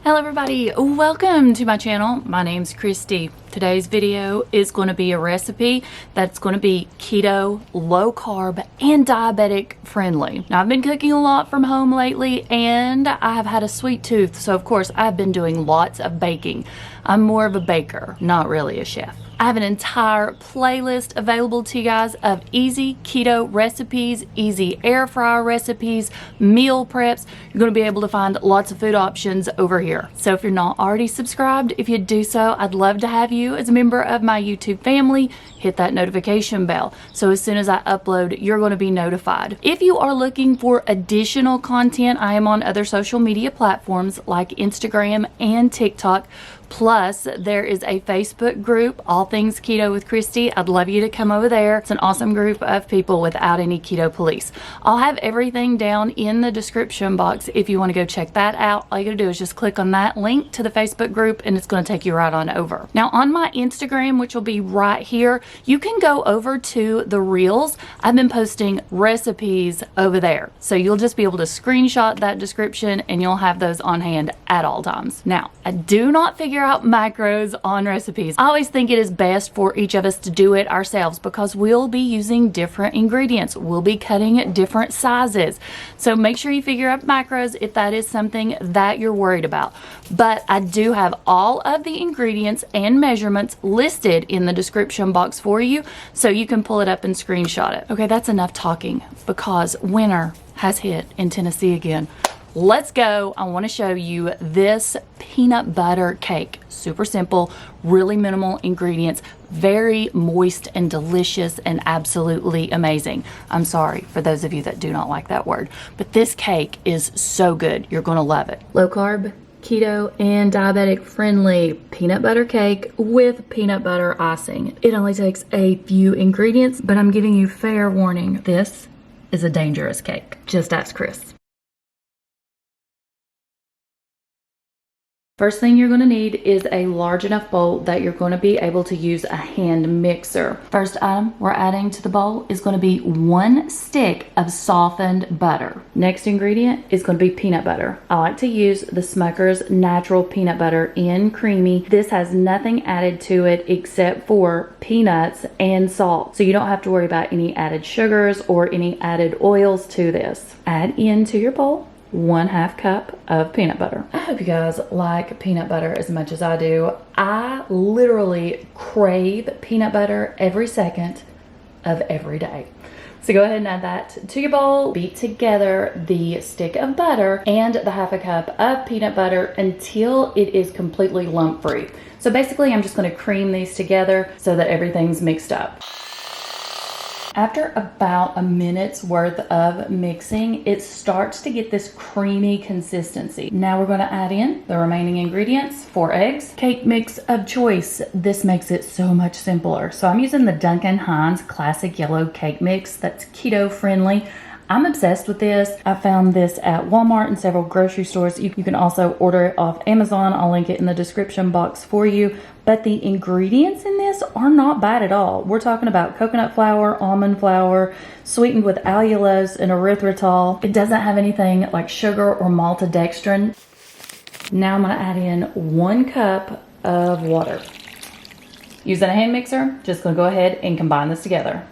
Hello everybody, welcome to my channel. My name's Kristi. Today's video is going to be a recipe that's going to be keto, low carb, and diabetic friendly. Now I've been cooking a lot from home lately and I have had a sweet tooth, so of course I've been doing lots of baking. I'm more of a baker, not really a chef. I have an entire playlist available to you guys of easy keto recipes, easy air fryer recipes, meal preps. You're going to be able to find lots of food options over here. So if you're not already subscribed, if you'd do so, I'd love to have you as a member of my YouTube family. Hit that notification bell so as soon as I upload, you're going to be notified. If you are looking for additional content, I am on other social media platforms like Instagram and TikTok. Plus, there is a Facebook group, All Things Keto with Kristi. I'd love you to come over there. It's an awesome group of people without any keto police. I'll have everything down in the description box if you want to go check that out. All you gotta do is just click on that link to the Facebook group and it's going to take you right on over. Now on my Instagram, which will be right here, you can go over to the Reels. I've been posting recipes over there. So you'll just be able to screenshot that description and you'll have those on hand at all times. Now, I do not figure out macros on recipes. I always think it is best for each of us to do it ourselves because we'll be using different ingredients. We'll be cutting at different sizes. So make sure you figure out macros if that is something that you're worried about. But I do have all of the ingredients and measurements listed in the description box for you so you can pull it up and screenshot it. Okay, that's enough talking because winter has hit in Tennessee again. Let's go. I want to show you this peanut butter cake. Super simple, really minimal ingredients, very moist and delicious and absolutely amazing. I'm sorry for those of you that do not like that word, but this cake is so good. You're going to love it. Low carb, keto, and diabetic friendly peanut butter cake with peanut butter icing. It only takes a few ingredients, but I'm giving you fair warning. This is a dangerous cake. Just ask Chris. First thing you're going to need is a large enough bowl that you're going to be able to use a hand mixer. First item we're adding to the bowl is going to be 1 stick of softened butter. Next ingredient is going to be peanut butter. I like to use the Smucker's natural peanut butter in creamy. This has nothing added to it except for peanuts and salt. So you don't have to worry about any added sugars or any added oils to this. Add into your bowl 1/2 cup of peanut butter. I hope you guys like peanut butter as much as I do. I literally crave peanut butter every second of every day. So go ahead and add that to your bowl. Beat together the stick of butter and the 1/2 cup of peanut butter until it is completely lump free. So basically I'm just going to cream these together so that everything's mixed up. After about a minute's worth of mixing, it starts to get this creamy consistency. Now we're going to add in the remaining ingredients. 4 eggs, cake mix of choice. This makes it so much simpler. So I'm using the Duncan Hines classic yellow cake mix that's keto friendly. I'm obsessed with this. I found this at Walmart and several grocery stores. You can also order it off Amazon. I'll link it in the description box for you. But the ingredients in this are not bad at all. We're talking about coconut flour, almond flour, sweetened with allulose and erythritol. It doesn't have anything like sugar or maltodextrin. Now I'm gonna add in 1 cup of water. Using a hand mixer, just gonna go ahead and combine this together.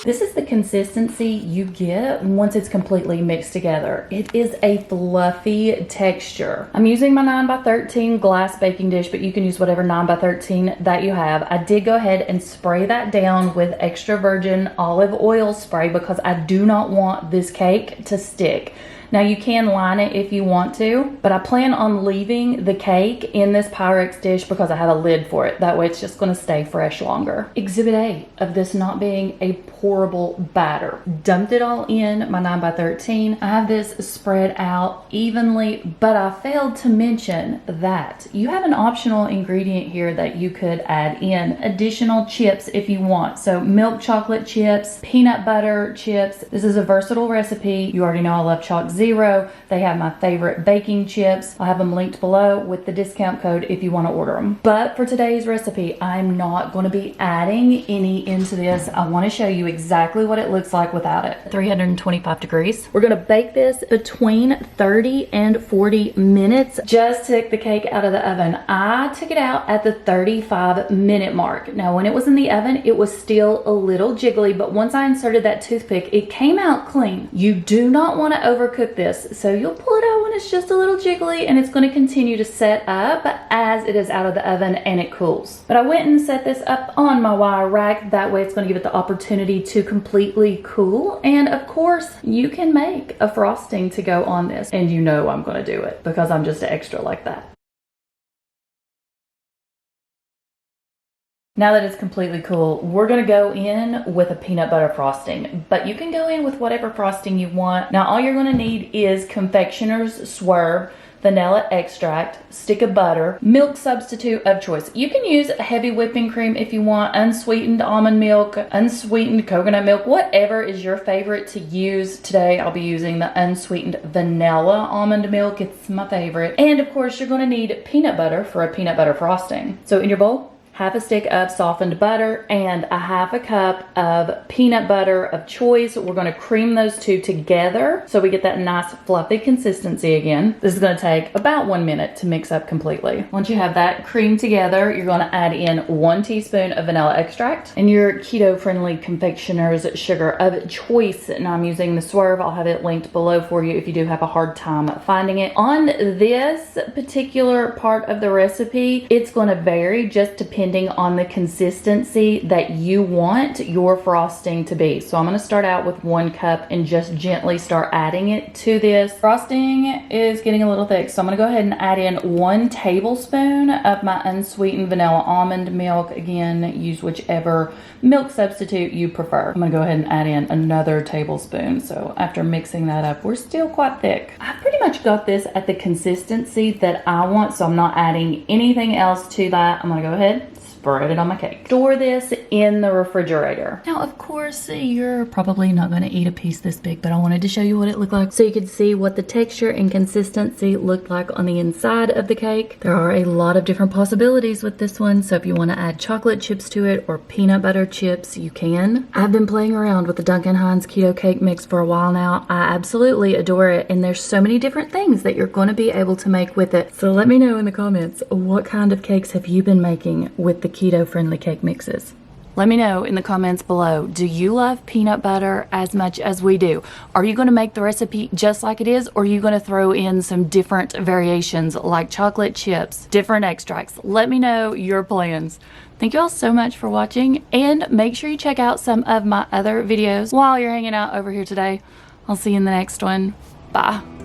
This is the consistency you get once it's completely mixed together. It is a fluffy texture. I'm using my 9x13 glass baking dish, but you can use whatever 9x13 that you have. I did go ahead and spray that down with extra virgin olive oil spray because I do not want this cake to stick. Now you can line it if you want to, but I plan on leaving the cake in this Pyrex dish because I have a lid for it. That way it's just gonna stay fresh longer. Exhibit A of this not being a pourable batter. Dumped it all in my 9x13. I have this spread out evenly, but I failed to mention that you have an optional ingredient here that you could add in. Additional chips if you want. So milk chocolate chips, peanut butter chips. This is a versatile recipe. You already know I love Chalk 0. They have my favorite baking chips. I'll have them linked below with the discount code if you want to order them. But for today's recipe, I'm not going to be adding any into this. I want to show you exactly what it looks like without it. 325 degrees. We're going to bake this between 30 and 40 minutes. Just took the cake out of the oven. I took it out at the 35-minute mark. Now, when it was in the oven, it was still a little jiggly, but once I inserted that toothpick, it came out clean. You do not want to overcook this, so you'll pull it out when it's just a little jiggly, and it's going to continue to set up as it is out of the oven and it cools. But I went and set this up on my wire rack. That way it's going to give it the opportunity to completely cool. And of course, you can make a frosting to go on this, and you know I'm going to do it because I'm just extra like that. Now that it's completely cool, we're gonna go in with a peanut butter frosting, but you can go in with whatever frosting you want. Now all you're gonna need is confectioner's Swerve, vanilla extract, stick of butter, milk substitute of choice. You can use heavy whipping cream if you want, unsweetened almond milk, unsweetened coconut milk, whatever is your favorite to use. Today I'll be using the unsweetened vanilla almond milk. It's my favorite. And of course you're gonna need peanut butter for a peanut butter frosting. So in your bowl, half a stick of softened butter and a half a cup of peanut butter of choice. We're going to cream those two together so we get that nice fluffy consistency again. This is going to take about 1 minute to mix up completely. Once you have that creamed together, you're going to add in 1 teaspoon of vanilla extract and your keto-friendly confectioner's sugar of choice. And I'm using the Swerve. I'll have it linked below for you if you do have a hard time finding it. On this particular part of the recipe, it's going to vary just depending on the consistency that you want your frosting to be. So I'm going to start out with 1 cup and just gently start adding it to this. Frosting is getting a little thick, so I'm going to go ahead and add in 1 tablespoon of my unsweetened vanilla almond milk. Again, use whichever milk substitute you prefer. I'm going to go ahead and add in another tablespoon. So after mixing that up, we're still quite thick. I pretty much got this at the consistency that I want, so I'm not adding anything else to that. I'm going to go ahead, spread it on my cake. Store this in the refrigerator. Now, of course, you're probably not going to eat a piece this big, but I wanted to show you what it looked like so you could see what the texture and consistency looked like on the inside of the cake. There are a lot of different possibilities with this one, so if you want to add chocolate chips to it or peanut butter chips, you can. I've been playing around with the Duncan Hines keto cake mix for a while now. I absolutely adore it, and there's so many different things that you're going to be able to make with it. So let me know in the comments, what kind of cakes have you been making with the keto-friendly cake mixes? Let me know in the comments below. Do you love peanut butter as much as we do? Are you going to make the recipe just like it is, or are you going to throw in some different variations like chocolate chips, different extracts? Let me know your plans. Thank you all so much for watching, and make sure you check out some of my other videos while you're hanging out over here today. I'll see you in the next one. Bye.